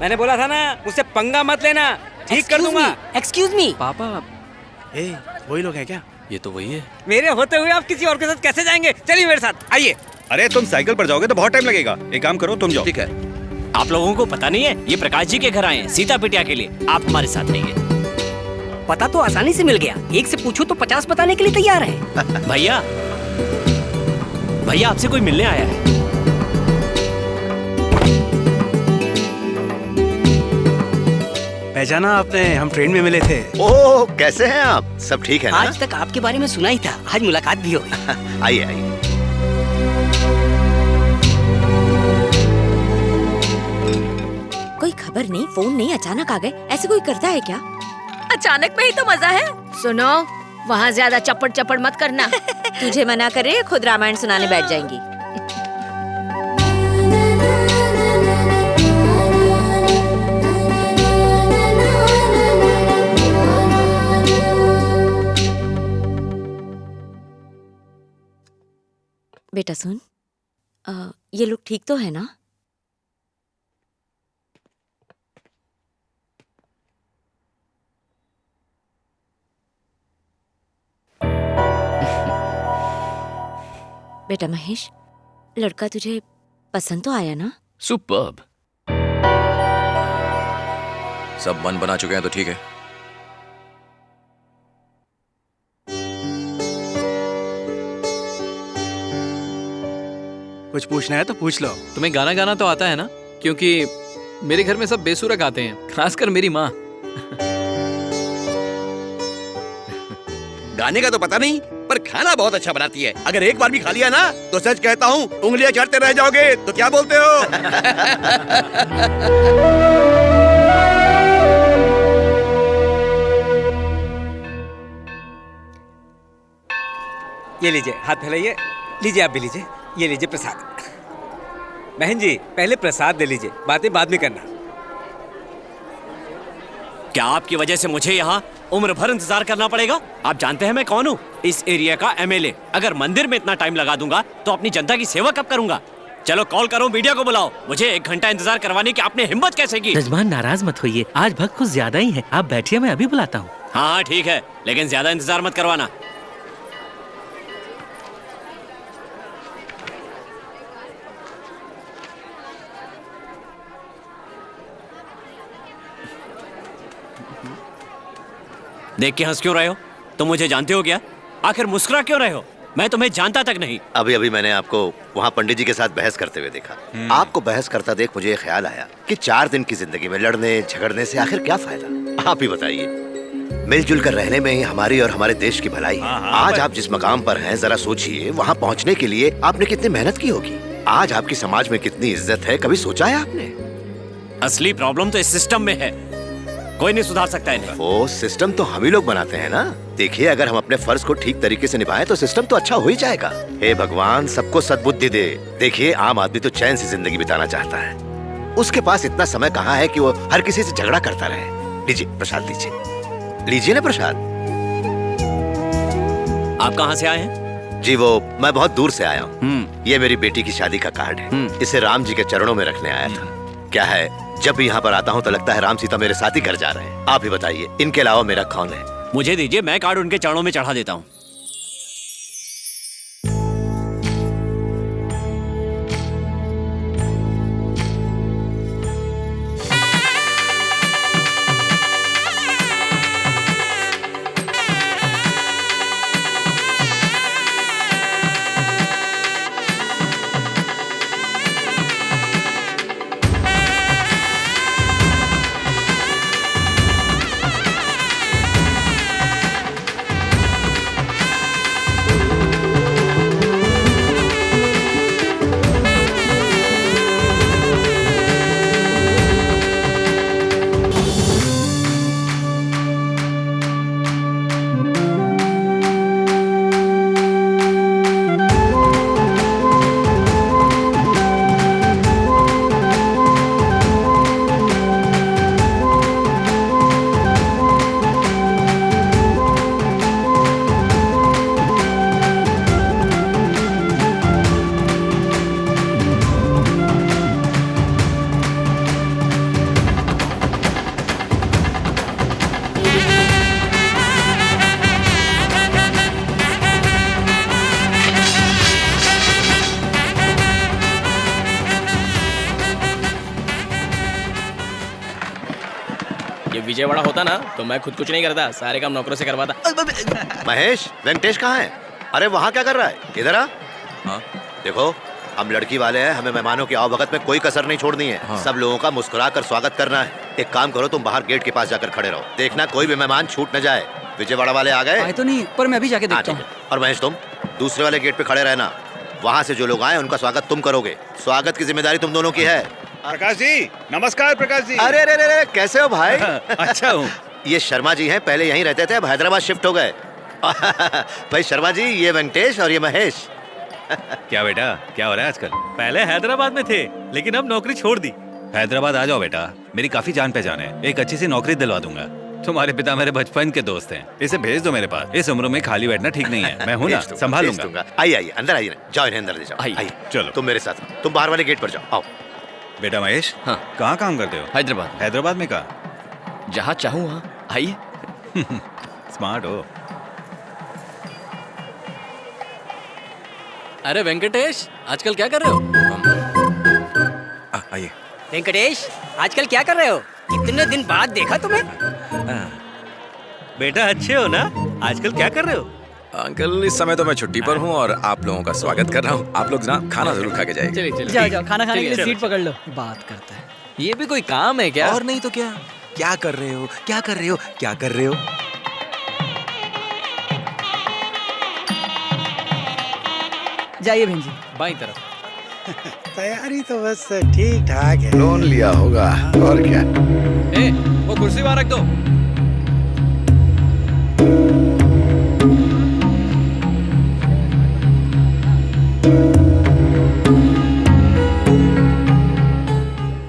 मैंने बोला था ना, मुझसे पंगा मत लेना, ठीक कर दूंगा। एक्सक्यूज मी पापा। वही लोग हैं क्या? ये तो वही है। मेरे होते हुए आप किसी और के साथ कैसे जाएंगे? चलिए मेरे साथ, आइए। अरे तुम साइकिल पर जाओगे तो बहुत टाइम लगेगा, एक काम करो तुम जाओ। ठीक है। आप लोगों को पता नहीं है, ये प्रकाश जी के घर आए हैं सीता पिटिया के लिए। आप हमारे साथ रहिए। पता तो आसानी से मिल गया, एक से पूछो तो 50 बताने के लिए तैयार है। भैया, भैया आपसे कोई मिलने आया है। पहचाना आपने? हम ट्रेन में मिले थे। ओह, कैसे हैं आप? सब ठीक है ना? आज तक आपके बारे में सुना ही था, आज मुलाकात भी होगी। आइए आइए। कोई खबर नहीं, फोन नहीं, अचानक आ गए। ऐसे कोई करता है क्या? अचानक में ही तो मजा है। सुनो, वहाँ ज्यादा चप्पड़ चप्पड़ मत करना। तुझे मना करे, खुद रामायण सुनाने बैठ जाएंगी। बेटा सुन, ये लोग ठीक तो है ना? बेटा महेश, लड़का तुझे पसंद तो आया ना? सुपर्ब। सब मन बना चुके हैं तो ठीक है। कुछ पूछना है तो पूछ लो। तुम्हें गाना गाना तो आता है ना? क्योंकि मेरे घर में सब बेसुरा गाते हैं, खासकर मेरी माँ। गाने का तो पता नहीं, पर खाना बहुत अच्छा बनाती है। अगर एक बार भी खा लिया ना तो सच कहता हूँ उंगलियां चाटते रह जाओगे। तो क्या बोलते हो? ये लीजिए, हाथ फैलाइए। लीजिए, आप भी लीजिए। ये लीजिए प्रसाद। बहन जी, पहले प्रसाद दे लीजिए, बातें बाद में करना। क्या आपकी वजह से मुझे यहाँ उम्र भर इंतजार करना पड़ेगा? आप जानते हैं मैं कौन हूँ? इस एरिया का एमएलए। अगर मंदिर में इतना टाइम लगा दूंगा तो अपनी जनता की सेवा कब करूंगा? चलो कॉल करो, मीडिया को बुलाओ। मुझे 1 घंटा इंतजार करवाने की आपने हिम्मत कैसे की? जजमान नाराज मत होइए, आज भक्त कुछ ज्यादा ही है। आप बैठिए, मैं अभी बुलाता हूँ। हाँ ठीक है, लेकिन ज्यादा इंतजार मत करवाना। देख के हंस क्यों रहे हो? तुम मुझे जानते हो क्या? आखिर मुस्कुरा क्यों रहे हो? मैं तुम्हें जानता तक नहीं। अभी अभी मैंने आपको वहाँ पंडित जी के साथ बहस करते हुए देखा। आपको बहस करता देख मुझे ये ख्याल आया कि 4 दिन की जिंदगी में लड़ने झगड़ने से आखिर क्या फायदा? आप ही बताइए। मिलजुल कर रहने में ही हमारी और हमारे देश की भलाई है। आज आप जिस मकाम पर हैं, जरा सोचिए वहाँ पहुँचने के लिए आपने कितनी मेहनत की होगी। आज आपकी समाज में कितनी इज्जत है, कभी सोचा है आपने? असली प्रॉब्लम तो इस सिस्टम में है, कोई नहीं सुधार सकता इन्हें। वो सिस्टम तो हम ही लोग बनाते हैं ना। देखिए, अगर हम अपने फर्ज को ठीक तरीके से निभाएं तो सिस्टम तो अच्छा हो ही जाएगा। हे भगवान, सबको सद्बुद्धि दे। देखिए, आम आदमी तो चैन से जिंदगी बिताना चाहता है। उसके पास इतना समय कहाँ है कि वो हर किसी से झगड़ा करता रहे। लीजिए प्रसाद, लीजिए, लीजिए ना प्रसाद। आप कहाँ से आए हैं? जी वो मैं बहुत दूर से आया हूँ। ये मेरी बेटी की शादी का कार्ड है। इसे राम जी के चरणों में रखने आया था। क्या है, जब भी यहाँ पर आता हूँ तो लगता है राम सीता मेरे साथ ही घर जा रहे हैं। आप ही बताइए, इनके अलावा मेरा कौन है? मुझे दीजिए, मैं कार्ड उनके चरणों में चढ़ा देता हूँ। विजयवाड़ा होता ना तो मैं खुद कुछ नहीं करता, सारे काम नौकरों से करवाता। महेश, वेंकटेश कहाँ है? अरे वहाँ क्या कर रहा है? इधर आ। हाँ? देखो, हम लड़की वाले हैं, हमें मेहमानों की आवभगत में कोई कसर नहीं छोड़नी है। हाँ। सब लोगों का मुस्कुरा कर स्वागत करना है। एक काम करो, तुम बाहर गेट के पास जाकर खड़े रहो, देखना कोई भी मेहमान छूट न जाए। विजयवाड़ा वाले आ गए? आए तो नहीं, पर मैं अभी जाके देखता हूँ। और महेश, तुम दूसरे वाले गेट पे खड़े रहना, वहाँ से जो लोग आए उनका स्वागत तुम करोगे। स्वागत की जिम्मेदारी तुम दोनों की है। प्रकाश जी, नमस्कार प्रकाश जी। अरे अरे अरे, कैसे हो भाई? अच्छा हूँ। ये शर्मा जी हैं, पहले यहीं रहते थे, अब हैदराबाद शिफ्ट हो गए। भाई शर्मा जी, ये वेंकटेश और ये महेश। क्या बेटा, क्या हो रहा है आजकल? पहले हैदराबाद में थे, लेकिन अब नौकरी छोड़ दी। हैदराबाद आ जाओ बेटा, मेरी काफी जान पहचान है, एक अच्छी सी नौकरी दिलवा दूंगा। तुम्हारे पिता मेरे बचपन के दोस्त हैं, इसे भेज दो मेरे पास। इस उम्र में खाली बैठना ठीक नहीं है, मैं हूँ ना, संभाल लूंगा। आइए आइए, अंदर आइए, जाओ इन्हें अंदर ले जाओ। आइए, चलो तुम मेरे साथ, तुम बाहर वाले गेट पर जाओ। आओ बेटा। महेश, हाँ, कहाँ काम करते हो? हैदराबाद। हैदराबाद में कहाँ? जहाँ चाहूँ वहाँ आइए। स्मार्ट हो। अरे वेंकटेश, आजकल क्या कर रहे हो? आइए। वेंकटेश, आजकल क्या कर रहे हो? कितने दिन बाद देखा तुम्हें। बेटा अच्छे हो ना? आजकल क्या कर रहे हो? अंकल, इस समय तो मैं छुट्टी पर हूँ और आप लोगों का स्वागत कर रहा हूँ। आप लोग ना खाना जरूर खा के जाइए। चलिए चलिए, जाओ जाओ, खाना खाने के लिए चलो, सीट पकड़ लो। बात करता है। ये भी कोई काम है क्या? और नहीं तो क्या? क्या कर रहे हो? क्या कर रहे हो? क्या कर रहे हो? जाइए बहन जी। बाईं तरफ। तैयारी तो बस ठीक ठाक है। लोन लिया होगा और क्या। ए, वो कुर्सी वहाँ रख दो।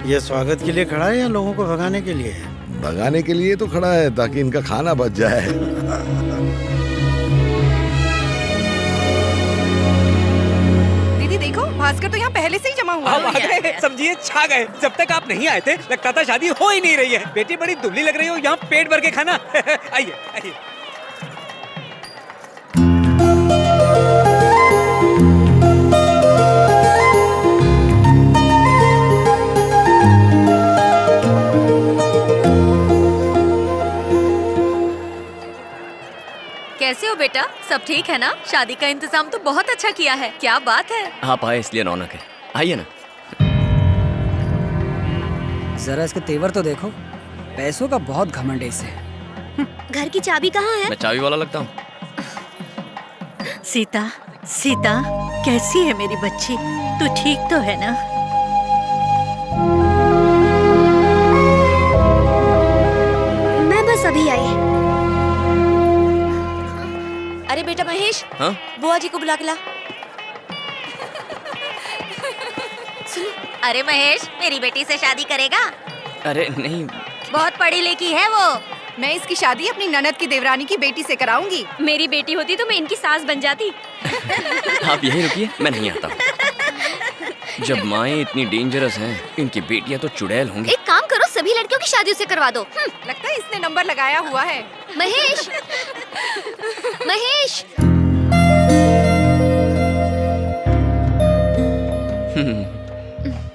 ये स्वागत के लिए खड़ा है या लोगों को भगाने के लिए? भगाने के लिए तो खड़ा है, ताकि इनका खाना बच जाए। दीदी देखो, भास्कर तो यहाँ पहले से ही जमा हुआ है। समझिए छा गए। जब तक आप नहीं आए थे लगता था शादी हो ही नहीं रही है। बेटी बड़ी दुबली लग रही हो, यहाँ पेट भर के खाना। आइए आइए। कैसे हो बेटा? सब ठीक है ना? शादी का इंतजाम तो बहुत अच्छा किया है। क्या बात है? आप आए इसलिए रौनक है। आइए ना। जरा इसके तेवर तो देखो, पैसों का बहुत घमंड है इसे। घर की चाबी कहाँ है? मैं चाबी वाला लगता हूँ। सीता, सीता कैसी है मेरी बच्ची? तू ठीक तो है ना? मैं बस अभी आई। अरे बेटा महेश, हाँ? बुआ जी को बुला के ला। सुनो, अरे महेश, मेरी बेटी से शादी करेगा? अरे नहीं। बहुत पढ़ी लिखी है वो। मैं इसकी शादी अपनी ननद की देवरानी की बेटी से कराऊंगी। मेरी बेटी होती तो मैं इनकी सास बन जाती। आप यहीं रुकिए, मैं नहीं आता हूँ। जब माएँ इतनी डेंजरस हैं, इनकी बेटियाँ तो चुड़ैल होंगी। एक काम करो, सभी लड़कियों की शादी उसे करवा दो। लगता है इसने नंबर लगाया हुआ है। महेश, महेश।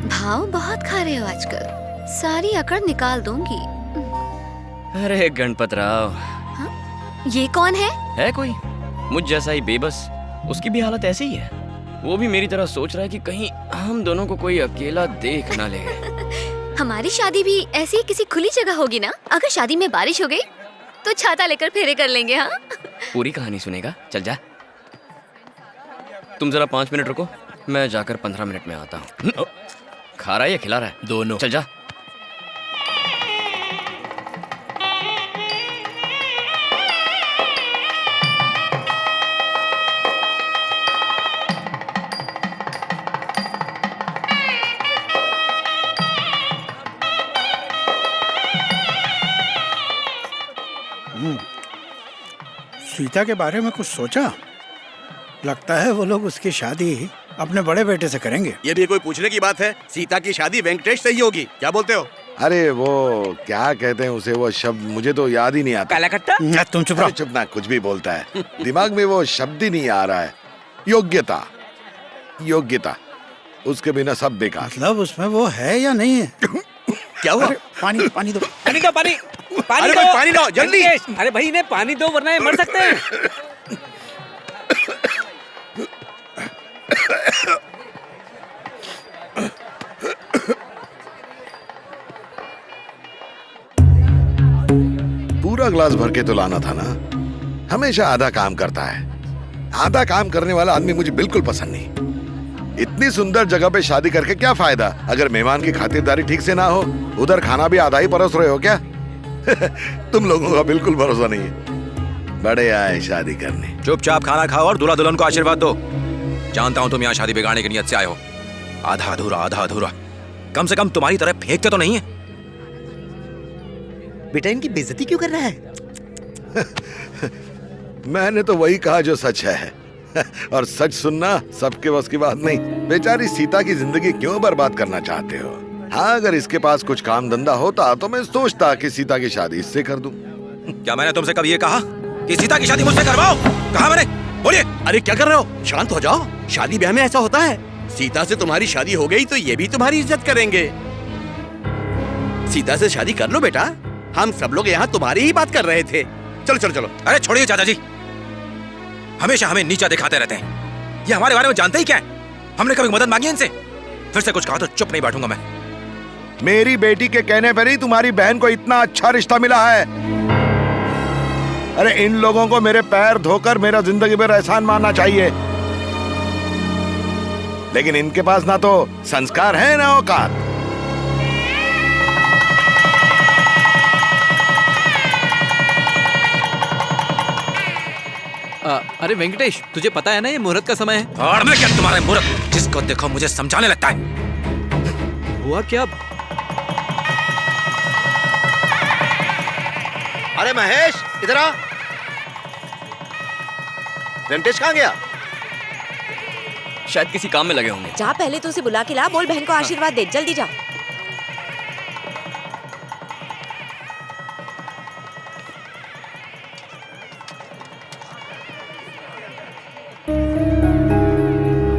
भाव बहुत खा रहे हो आजकल, सारी अकड़ निकाल दूंगी। अरे गणपत राव। ये कौन है? है कोई मुझ जैसा ही बेबस, उसकी भी हालत ऐसी ही है। वो भी मेरी तरह सोच रहा है कि कहीं हम दोनों को कोई अकेला देख ना ले। हमारी शादी भी ऐसी ही किसी खुली जगह होगी ना? अगर शादी में बारिश हो गई तो छाता लेकर फेरे कर लेंगे। हाँ, पूरी कहानी सुनेगा? चल जा। तुम जरा 5 मिनट रुको, मैं जाकर 15 मिनट में आता हूँ। खा रहा है या खिला रहा है? दोनों। चल जा। सीता के बारे में कुछ सोचा? लगता है वो लोग उसकी शादी अपने बड़े बेटे से करेंगे। ये भी कोई पूछने की बात है? सीता की शादी वेंकटेश से ही होगी, क्या बोलते हो? अरे वो क्या कहते हैं उसे, वो शब्द मुझे तो याद ही नहीं आता। काला खट्टा? तुम चुप रहो। चुप ना, कुछ भी बोलता है। दिमाग में वो शब्द ही नहीं आ रहा है। योग्यता, योग्यता, उसके बिना सब बेकार। मतलब उसमें वो है या नहीं है? क्या हुआ? पानी पानी दो। पानी दो, पानी। पानी अरे दो, भाई, पानी दो, जल्दी। वेंकटेश, अरे भाई इन्हें पानी दो वरना ये मर सकते हैं। पूरा ग्लास भर के तो लाना था ना। हमेशा आधा काम करता है। आधा काम करने वाला आदमी मुझे बिल्कुल पसंद नहीं। इतनी सुंदर जगह पे शादी करके क्या फायदा अगर मेहमान की खातिरदारी ठीक से ना हो। उधर खाना भी आधा ही परोस रहे हो क्या? तुम लोगों का बिल्कुल भरोसा नहीं है। बड़े आए शादी करने। चुपचाप खाना खाओ और दूल्हा दुल्हन को आशीर्वाद दो। जानता हूं तुम यहाँ शादी बिगाड़ने की नियत से आए हो। आधा अधूरा। कम से कम तुम्हारी तरह फेंकते तो नहीं है। बेटा इनकी बेइज्जती क्यों कर रहा है? मैंने तो वही कहा जो सच है। और सच सुनना सबके बस की बात नहीं। बेचारी सीता की जिंदगी क्यों बर्बाद करना चाहते हो? हाँ, अगर इसके पास कुछ काम धंधा होता तो मैं सोचता कि सीता की शादी इससे कर दूं। क्या मैंने तुमसे कभी ये कहा कि सीता की शादी मुझसे करवाओ? कहा मैंने? बोलिए। अरे क्या कर रहे हो? शांत हो जाओ। शादी ब्याह में ऐसा होता है। सीता से तुम्हारी शादी हो गई तो ये भी तुम्हारी इज्जत करेंगे। सीता से शादी कर लो बेटा। हम सब लोग यहाँ तुम्हारी ही बात कर रहे थे। चलो चलो चलो। अरे छोड़िए चाचा जी, हमेशा हमें नीचा दिखाते रहते हैं। ये हमारे बारे में जानते ही क्या है? हमने कभी मदद मांगी इनसे? फिर से कुछ कहा तो चुप नहीं बैठूंगा मैं। मेरी बेटी के कहने पर ही तुम्हारी बहन को इतना अच्छा रिश्ता मिला है। अरे इन लोगों को मेरे पैर धोकर मेरा जिंदगी भर एहसान मानना चाहिए। लेकिन इनके पास ना तो संस्कार है ना औकात। अरे वेंकटेश, तुझे पता है ना ये मुहूर्त का समय है। और मैं क्या तुम्हारे मुहूर्त? जिसको देखो मुझे समझाने लगता है। हुआ क्या? अरे महेश इधर आ। वेंकटेश कहाँ गया? शायद किसी काम में लगे होंगे। जा पहले तो उसे बुला के ला। बोल बहन को आशीर्वाद दे। जल्दी जा।